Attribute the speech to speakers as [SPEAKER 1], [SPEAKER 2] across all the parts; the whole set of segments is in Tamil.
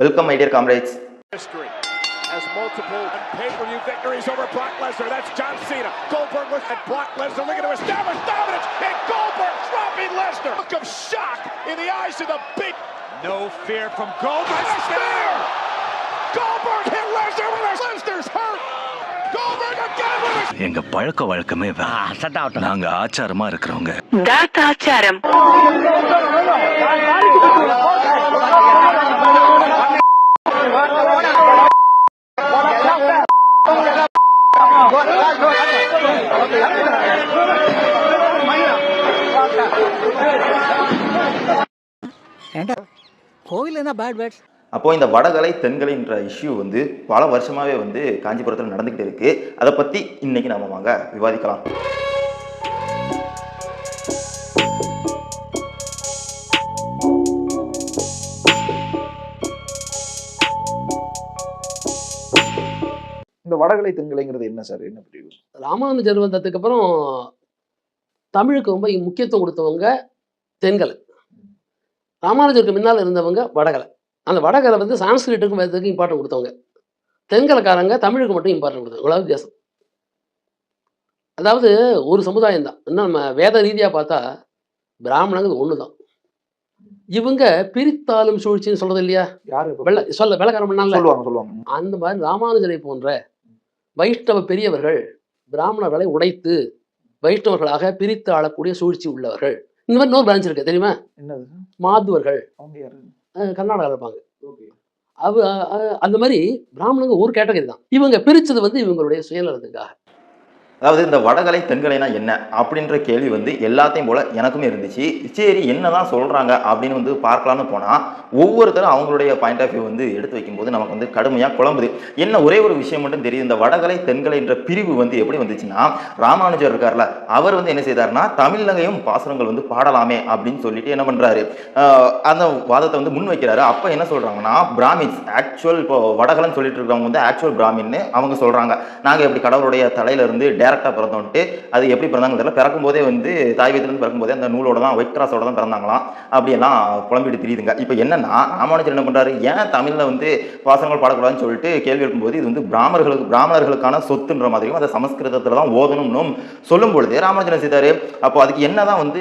[SPEAKER 1] Welcome, my dear comrades.
[SPEAKER 2] History has multiple pay-per-view victories over Brock Lesnar. That's John Cena. Goldberg was at Brock Lesnar looking to establish dominance, and Goldberg dropping Lesnar. Look of shock in the eyes of the big. No fear from Goldberg. Spear! Goldberg hit Lesnar with a Lesnar's hurt. Goldberg again with a.
[SPEAKER 3] எங்க பழக்க வழக்கமே நாங்க ஆச்சாரமா இருக்கிறவங்க.
[SPEAKER 4] ஆச்சாரம்.
[SPEAKER 5] கோவில் என்ன பேட் பேட்ஸ்.
[SPEAKER 1] அப்போ இந்த வடகலை தென்கலைன்ற இஷ்யூ வந்து பல வருஷமாவே வந்து காஞ்சிபுரத்தில் நடந்துகிட்டு இருக்கு. அதை பத்தி இன்னைக்கு நாம வாங்க விவாதிக்கலாம்.
[SPEAKER 6] இந்த வடகலை தென்கலைங்கிறது என்ன சார்? என்ன பிரிவு?
[SPEAKER 5] ராமானுஜர் வந்ததுக்கு அப்புறம் தமிழுக்கு ரொம்ப முக்கியத்துவம் கொடுத்தவங்க தென்கலை. ராமானுஜருக்கு முன்னால் இருந்தவங்க வடகலை. அந்த வடகலை வந்து சான்ஸ்கிரிட்டுக்கும் வேதத்துக்கும் இம்பார்ட்டன் கொடுத்தவங்க. தென்கலைக்காரங்க தமிழுக்கு மட்டும் இம்பார்ட்டன் கொடுத்தவங்க. இவ்வளவு வித்தியாசம். அதாவது ஒரு சமுதாயம் தான். இன்னும் நம்ம வேத ரீதியாக பார்த்தா பிராமணங்கிறது ஒன்று தான். இவங்க பிரித்தாலும் சூழ்ச்சின்னு சொல்றது இல்லையா?
[SPEAKER 6] யாரு
[SPEAKER 5] வெள்ளக்காரன் பண்ணாங்க
[SPEAKER 6] சொல்லுவாங்க.
[SPEAKER 5] அந்த மாதிரி ராமானுஜரை போன்ற வைஷ்ணவ பெரியவர்கள் பிராமணர்களை உடைத்து வைஷ்ணவர்களாக பிரித்து ஆளக்கூடிய சூழ்ச்சி உள்ளவர்கள். இந்த மாதிரி இன்னொரு பிரான்ச் இருக்கு தெரியுமா?
[SPEAKER 6] என்னது?
[SPEAKER 5] மாதுவர்கள். கர்நாடகாவில் இருப்பாங்க. அந்த மாதிரி பிராமணங்க ஒரு கேட்டகரி தான். இவங்க பிரிச்சது வந்து இவங்களுடைய சுயநலத்துக்காக.
[SPEAKER 1] அதாவது இந்த வடகலை தென்கலைனா என்ன அப்படின்ற கேள்வி வந்து எல்லாத்தையும் போல எனக்குமே இருந்துச்சு. சரி என்னதான் சொல்றாங்க அப்படின்னு வந்து பார்க்கலான்னு போனா ஒவ்வொருத்தரும் அவங்களுடைய பாயிண்ட் ஆஃப் வியூ வந்து எடுத்து வைக்கும்போது நமக்கு வந்து கடுமையாக குழம்புது. என்ன ஒரே ஒரு விஷயம் மட்டும் தெரியுது. இந்த வடகலை தென்கலைன்ற பிரிவு வந்து எப்படி வந்துச்சுன்னா, ராமானுஜர் இருக்கார்ல, அவர் வந்து என்ன செய்தாருன்னா தமிழ்லகையும் பாசுரங்கள் வந்து பாடலாமே அப்படின்னு சொல்லிட்டு என்ன பண்றாரு, அந்த வாதத்தை வந்து முன் வைக்கிறாரு. அப்ப என்ன சொல்றாங்கன்னா, பிராமின்ஸ் ஆக்சுவல் இப்போ வடகலன்னு சொல்லிட்டு இருக்கிறவங்க வந்து ஆக்சுவல் பிராமின்னு அவங்க சொல்றாங்க. நாங்க எப்படி கடவுளுடைய தலையில இருந்து டேரக்டா பிறந்தோன்ட்டு, அது எப்படி பிறந்தாங்க தெரியல, பிறக்கும் போதே வந்து தாய் வயிற்றுலேருந்து பிறக்கும் போதே அந்த நூலோட தான் ஒயிட் கிராஸோட தான் பிறந்தாங்களாம். அப்படியெல்லாம் குழம்பிட்டு தெரியுதுங்க. இப்போ என்னன்னா, ராமானுஜர் என்ன பண்றாரு, ஏன் தமிழ்ல வந்து பாசனங்கள் பாடக்கூடாதுன்னு சொல்லிட்டு கேள்வி எழுப்பும்போது இது வந்து பிராமணர்களுக்கான சொத்துன்ற மாதிரியும் அதை சமஸ்கிருதத்துல தான் ஓதணும்னு சொல்லும் பொழுது ராமானுஜர் என்ன செய்தாரு, அப்போ அதுக்கு என்னதான் வந்து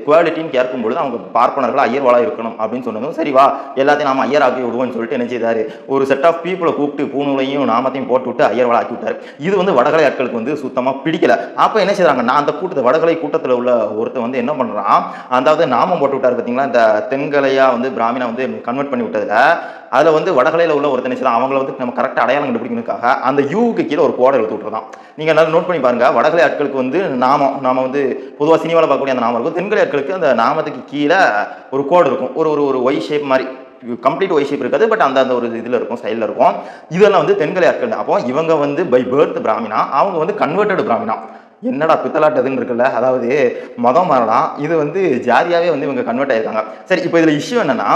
[SPEAKER 1] குவாலிட்டின்னு கேட்கும் பொழுது அவங்க பார்ப்பனர்கள் ஐயர்வாளா இருக்கணும் அப்படின்னு சொன்னதும் சரிவா எல்லாத்தையும் நாம ஐயர் ஆக்கி விடுவோம்னு சொல்லிட்டு என்ன செய்தாரு, ஒரு செட் ஆஃப் பீப்புளை கூப்பிட்டு பூநூலையும் நாமத்தையும் போட்டு விட்டு ஐயர்வாளா ஆக்கி விட்டாரு. இது வந்து வடகலை ஆட்களுக்கு வந்து சுத்தமா பிடிக்கல. அப்ப என்ன செய்றாங்க, நான் அந்த கூட்டத்தை வடகலை கூட்டத்தில் உள்ள ஒருத்தர் வந்து என்ன பண்றான், அதாவது நாமம் போட்டு விட்டாரு பார்த்தீங்களா, இந்த தென்கலையா வந்து பிராமணா வந்து கன்வெர்ட் பண்ணி விட்டதுல அதுல வந்து வடகலையில உள்ள ஒருத்தர் என்ன செய்யலாம், அவங்களை வந்து நம்ம கரெக்டாக அடையாளம் கண்டுபிடிக்கணுக்காக அந்த யூக்கு கீழே ஒரு கோடை எடுத்து விட்டுறதான். நீங்க நல்லா நோட் பண்ணி பாருங்க, வடகலை ஆட்களுக்கு வந்து நாம வந்து பொதுவாக சினிமாவில் பார்க்கக்கூடிய அந்த நாமம் இருக்கும். தென்கலை ஆட்களுக்கு அந்த நாமத்துக்கு கீழே ஒரு கோடு இருக்கும். ஒரு ஒய் ஷேப் மாதிரி, கம்ப்ளீட் ஒய் ஷேப் இருக்காது, பட் அந்த ஒரு இதில் இருக்கும், ஸ்டைலில் இருக்கும். இதெல்லாம் வந்து தென்கலை ஆட்கள். அப்போ இவங்க வந்து பை பர்த் பிராமினா, அவங்க வந்து கன்வெர்டட் பிராமினா. என்னடா பித்தலாட்டதுன்னு இருக்குல்ல, அதாவது மதம் மாறலாம், இது வந்து ஜாதியாவே வந்து இவங்க கன்வெர்ட் ஆயிருக்காங்க. சரி, இப்போ இதில் இஷ்யூ என்னன்னா,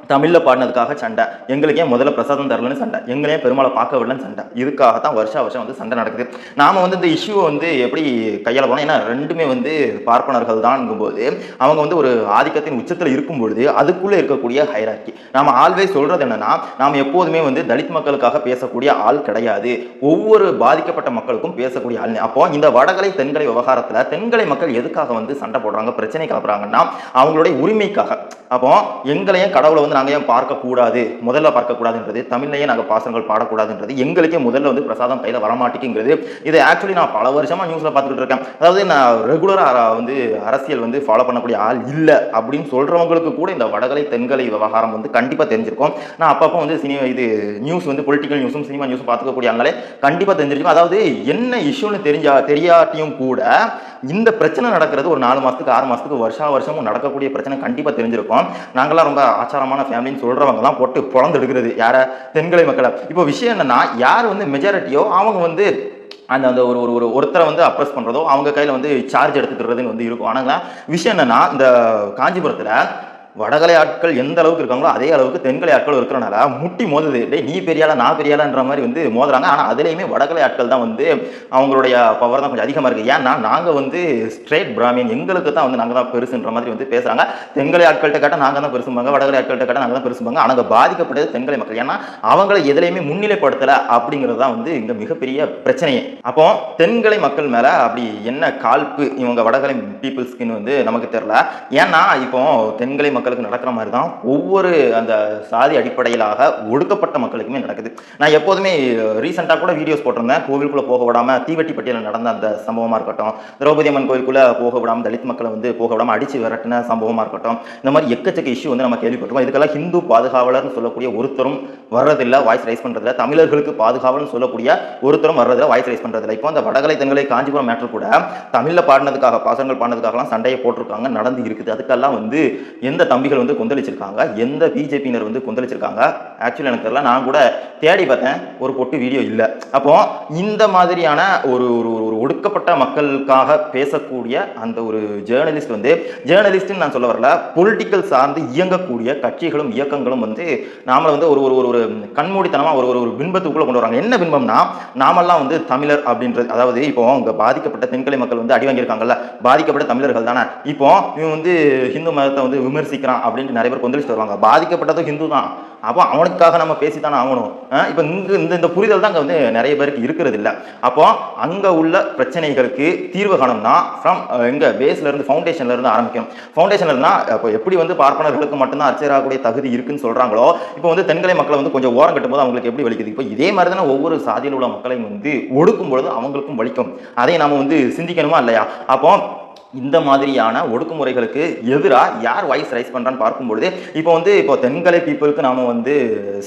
[SPEAKER 1] தமிழில் பாடினதுக்காக சண்டை, எங்களுக்கே முதல்ல பிரசாதம் தரலன்னு சண்டை, எங்களையே பெருமாளை பார்க்க விடலன்னு சண்டை, இதுக்காக தான் வருஷம் வந்து சண்டை நடக்குது. நாம் வந்து இந்த இஷ்யூவை வந்து எப்படி கையாள போனோம், ஏன்னா ரெண்டுமே வந்து பார்ப்பனர்கள் தான்ங்கும்போது அவங்க வந்து ஒரு ஆதிக்கத்தின் உச்சத்தில் இருக்கும்பொழுது அதுக்குள்ளே இருக்கக்கூடிய ஹைரார்கி. நாம் ஆல்வேஸ் சொல்கிறது என்னன்னா, நாம் எப்போதுமே வந்து தலித் மக்களுக்காக பேசக்கூடிய ஆள் கிடையாது, ஒவ்வொரு பாதிக்கப்பட்ட மக்களுக்கும் பேசக்கூடிய ஆள். அப்போ இந்த வடகலை தென்கலை விவகாரத்தில் தென்கலை மக்கள் எதுக்காக வந்து சண்டை போடுறாங்க, பிரச்சனை கிளப்புறாங்கன்னா அவங்களுடைய உரிமைக்காக. அப்போ எங்களையும் கடவுளை வந்து நாங்கள் ஏன் பார்க்கக்கூடாது, முதல்ல பார்க்கக்கூடாதுன்றது, தமிழ்லையே நாங்கள் பாசனங்கள் பாடக்கூடாதுன்றது, எங்களுக்கே முதல்ல வந்து பிரசாதம் கையில் வரமாட்டேங்கிறது. இதை ஆக்சுவலி நான் பல வருஷமாக நியூஸில் பார்த்துக்கிட்டு இருக்கேன். அதாவது நான் ரெகுலராக வந்து அரசியல் வந்து ஃபாலோ பண்ணக்கூடிய ஆள் இல்லை அப்படின்னு சொல்கிறவங்களுக்கு கூட இந்த வடகலை தென்கலை விவகாரம் வந்து கண்டிப்பாக தெரிஞ்சிருக்கும். நான் அப்பப்போ வந்து இது நியூஸ் வந்து பொலிட்டிக்கல் நியூஸும் சினிமா நியூஸும் பார்த்துக்கக்கூடிய ஆங்களே கண்டிப்பாக தெரிஞ்சிருக்கும். அதாவது என்ன இஷ்யூன்னு தெரியாட்டியும் கூட இந்த பிரச்சனை நடக்கிறது ஒரு 4 மாதத்துக்கு 6 மாதத்துக்கு வருஷமும் நடக்கக்கூடிய பிரச்சனை கண்டிப்பாக தெரிஞ்சிருக்கும். நாங்களாம் ரொம்ப ஆச்சாரமான ஃபேமிலின்னு சொல்கிறவங்கலாம் போட்டு பொழந்து எடுக்கிறது யாரை, தென்கலை மக்களை. இப்போ விஷயம் என்னன்னா, யார் வந்து மெஜாரிட்டியோ அவங்க வந்து அந்த ஒருத்தரை வந்து அப்ரெஸ் பண்ணுறதோ அவங்க கையில் வந்து சார்ஜ் எடுத்துக்கிறதுன்னு வந்து இருக்கும். ஆனால் விஷயம் என்னன்னா, இந்த காஞ்சிபுரத்தில் வடகலை ஆட்கள் எந்த அளவுக்கு இருக்காங்களோ அதே அளவுக்கு தென்கலை ஆட்கள் இருக்கிறனால முட்டி மோதுது. டேய் நீ பெரியாளா நான் பெரியாளான்ற மாதிரி வந்து மோதுறாங்க. ஆனால் அதுலேயுமே வடகலை ஆட்கள் தான் வந்து அவங்களுடைய பவர் தான் கொஞ்சம் அதிகமாக இருக்குது. ஏன்னா நாங்கள் வந்து ஸ்ட்ரெயிட் பிராமின், எங்களுக்கு தான் வந்து நாங்கள் தான் பெருசுன்ற மாதிரி வந்து பேசுகிறாங்க. தென்கலை ஆட்கள்கிட்ட கேட்டால் நாங்கள் தான் பெருசும்பாங்க, வடகலை ஆட்கள்கிட்ட கேட்டால் நாங்கள் தான் பெருசும்பாங்க. ஆனால் அங்கே பாதிக்கப்பட்டது தென்கலை மக்கள். ஏன்னா அவங்களை எதுலையுமே முன்னிலைப்படுத்தலை அப்படிங்கிறது தான் வந்து இங்கே மிகப்பெரிய பிரச்சனையே. அப்போ தென்கலை மக்கள் மேலே அப்படி என்ன காழ்ப்பு இவங்க வடகலை பீப்புள்ஸ்க்குன்னு வந்து நமக்கு தெரியல. ஏன்னா இப்போ தென்கலை மக்களுக்கு நடக்கிற மாதிரி தான் ஒவ்வொரு அந்த சாதி அடிப்படையிலாக ஒடுக்கப்பட்ட மக்களுக்குமே நடக்குது. நான் எப்போதுமே ரீசெண்டாக கூட வீடியோஸ் போட்டிருந்தேன். கோவிலுக்குள்ளே போக விடாமல் தீவட்டிப்பட்டியில் நடந்த அந்த சம்பவமாக இருக்கட்டும், திரௌபதி அம்மன் கோவிலுக்குள்ளே போக விடாமல் தலித் மக்களை வந்து போக விடாமல் அடித்து விரட்டின சம்பவமாக இருக்கட்டும், இந்த மாதிரி எக்கச்சக்க இஷ்யூ வந்து நம்ம கேள்விப்பட்டிருக்கோம். இதுக்கெல்லாம் ஹிந்து பாதுகாவலர்னு சொல்லக்கூடிய ஒருத்தரும் வர்றதில்லை, வாய்ஸ் ரைஸ் பண்ணுறதில்ல. தமிழர்களுக்கு பாதுகாவலர்னு சொல்லக்கூடிய ஒருத்தரும் வர்றதில்லை, வாய்ஸ் ரைஸ் பண்ணுறதில்லை. இப்போ அந்த வடகலை தென்கலை காஞ்சிபுரம் மேட்டர் கூட தமிழில் பாடினதுக்காக, பாசங்கள் பாடினதுக்காகலாம் சண்டையை போட்டிருக்காங்க, நடந்து இருக்குது. அதுக்கெல்லாம் வந்து எந்த தம்பிகள் வந்து கொந்தளிச்சிருக்காங்க, எந்த பிஜேபியினர் வந்து கொந்தளிச்சிருக்காங்க, ஆக்சுவலி எனக்கு தெரியல. நான் கூட தேடி பார்த்தேன், ஒரு பொட்டு வீடியோ இல்லை. அப்போ இந்த மாதிரியான ஒரு ஒரு ஒடுக்கப்பட்ட மக்களுக்காக பேசக்கூடிய அந்த ஒரு ஜேர்னலிஸ்ட் வந்து, ஜேர்னலிஸ்ட்னு நான் சொல்ல வரல, பொலிட்டிக்கல் சார்ந்து இயங்கக்கூடிய கட்சிகளும் இயக்கங்களும் வந்து நாம வந்து ஒரு ஒரு ஒரு கண்மூடித்தனமாக ஒரு ஒரு பின்பத்துக்குள்ள கொண்டு வராங்க. என்ன பின்பம்னா, நாமெல்லாம் வந்து தமிழர் அப்படின்றது, அதாவது இப்போ இங்கே பாதிக்கப்பட்ட தென்கலை மக்கள் வந்து அடி வாங்கியிருக்காங்கல்ல, பாதிக்கப்பட்ட தமிழர்கள் தானே. இப்போ இவன் வந்து ஹிந்து மதத்தை வந்து விமர்சிக்கிறான் அப்படின்ட்டு நிறைய பேர் கொந்தளிச்சு வருவாங்க. பாதிக்கப்பட்டதும் ஹிந்து தான், அப்போ அவனுக்காக நம்ம பேசித்தானே ஆகணும். இப்போ இங்கே இந்த புரிதல் தான் அங்கே வந்து நிறைய பேருக்கு இருக்கிறது இல்லை. அப்போ அங்கே உள்ள பிரச்சனைகளுக்கு தீர்வு காணணும்னா ஃப்ரம் எங்கே பேஸ்லேருந்து ஃபவுண்டேஷன்லேருந்து ஆரம்பிக்கணும். ஃபவுண்டேஷன்ல இருந்தால் இப்போ எப்படி வந்து பார்ப்பனர்களுக்கு மட்டும்தான் அர்ச்சராகக்கூடிய தகுதி இருக்குன்னு சொல்கிறாங்களோ, இப்போ வந்து தென்கலை மக்களை வந்து கொஞ்சம் ஓரம் கட்டும் போது அவங்களுக்கு எப்படி வலிக்குது. இப்போ இதே மாதிரி தானே ஒவ்வொரு சாதியில் உள்ள மக்களையும் வந்து ஒடுக்கும் பொழுது அவங்களுக்கும் வலிக்கும். அதை நாம் வந்து சிந்திக்கணுமா இல்லையா? அப்போ இந்த மாதிரியான ஒடுக்குமுறைகளுக்கு எதிராக யார் வாய்ஸ் ரைஸ் பண்ணுறான்னு பார்க்கும்பொழுது, இப்போ தென்கலை பீப்புளுக்கு நாம் வந்து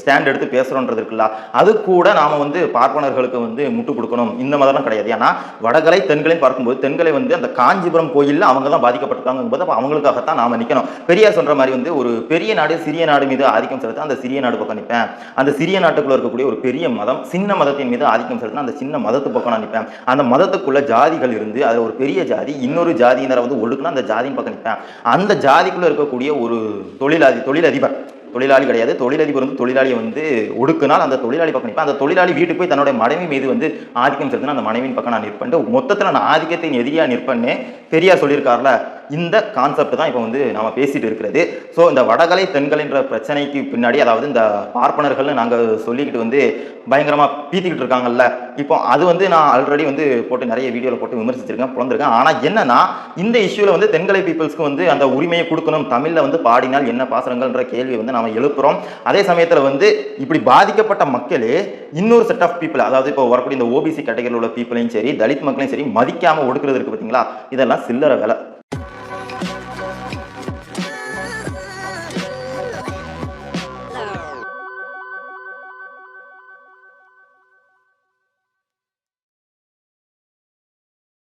[SPEAKER 1] ஸ்டாண்ட் எடுத்து பேசுகிறோன்றது இருக்குல்ல, அது கூட நாம் வந்து பார்ப்பனர்களுக்கு வந்து முட்டு கொடுக்கணும் இந்த மாதிரிலாம் கிடையாது. ஏன்னா வடகலை தென்கலைன்னு பார்க்கும்போது தென்கலை வந்து அந்த காஞ்சிபுரம் கோயிலில் அவங்க தான் பாதிக்கப்பட்டிருக்காங்க போது அப்போ அவங்களுக்காகத்தான் நாம் நிற்கணும். பெரியார் சொல்கிற மாதிரி வந்து ஒரு பெரிய நாடு சிறிய நாடு மீது ஆதிக்கம் செலுத்த அந்த சிறிய நாடு பக்கம் நிற்பேன், அந்த சிறிய நாட்டுக்குள்ளே இருக்கக்கூடிய ஒரு பெரிய மதம் சின்ன மதத்தின் மீது ஆதிக்கம் செலுத்தினா அந்த சின்ன மதத்து பக்கம் நான் நிற்பேன். அந்த மதத்துக்குள்ள ஜாதிகள் இருந்து அதில் ஒரு பெரிய ஜாதி இன்னொரு ஜாதியினரை வந்து ஒடுக்குனா அந்த ஜாதியின் பக்கம் நிற்பேன். அந்த ஜாதிக்குள்ள இருக்கக்கூடிய ஒரு தொழிலதிபர், தொழிலாளி கிடையாது, தொழிலதிபர் வந்து தொழிலாளியை வந்து ஒடுக்குனால் அந்த தொழிலாளி பக்கம் நிற்பேன். அந்த தொழிலாளி வீட்டுக்கு போய் தன்னுடைய மனைவி மீது வந்து ஆதிக்கம் செலுத்தினா அந்த மனைவியின் பக்கம் நான் நிற்பேன். மொத்தத்தில் நான் ஆதிக்கத்தின் எதிரியாக நிற்பேன்னு பெரியார் சொல்லியிருக்காருல, இந்த கான்செப்ட் தான் இப்போ வந்து நாம பேசிட்டு இருக்கிறது. ஸோ இந்த வடகலை தென்கலைன்ற பிரச்சனைக்கு பின்னாடி, அதாவது இந்த பார்ப்பனர்கள்னு நாங்கள் சொல்லிக்கிட்டு வந்து பயங்கரமாக பீத்திக்கிட்டு இருக்காங்கல்ல, இப்போ அது வந்து நான் ஆல்ரெடி வந்து போட்டு நிறைய வீடியோவில் போட்டு விமர்சிச்சிருக்கேன், புலந்திருக்கேன். ஆனால் என்னன்னா இந்த இஷ்யூவில் வந்து தென்கலை பீப்புள்ஸ்க்கு வந்து அந்த உரிமையை கொடுக்கணும், தமிழில் வந்து பாடினால் என்ன பாசனங்கள்ன்ற கேள்வி வந்து நம்ம எழுப்புறோம். அதே சமயத்தில் வந்து இப்படி பாதிக்கப்பட்ட மக்களே இன்னொரு செட் ஆஃப் பீப்புள், அதாவது இப்போ வரக்கூடிய இந்த ஓபிசி கேட்டகரியில் உள்ள பீப்புளையும் சரி தலித் மக்களையும் சரி மதிக்காமல் ஒடுக்குறது இருக்கு பார்த்தீங்களா, இதெல்லாம் சில்லறை வேலை.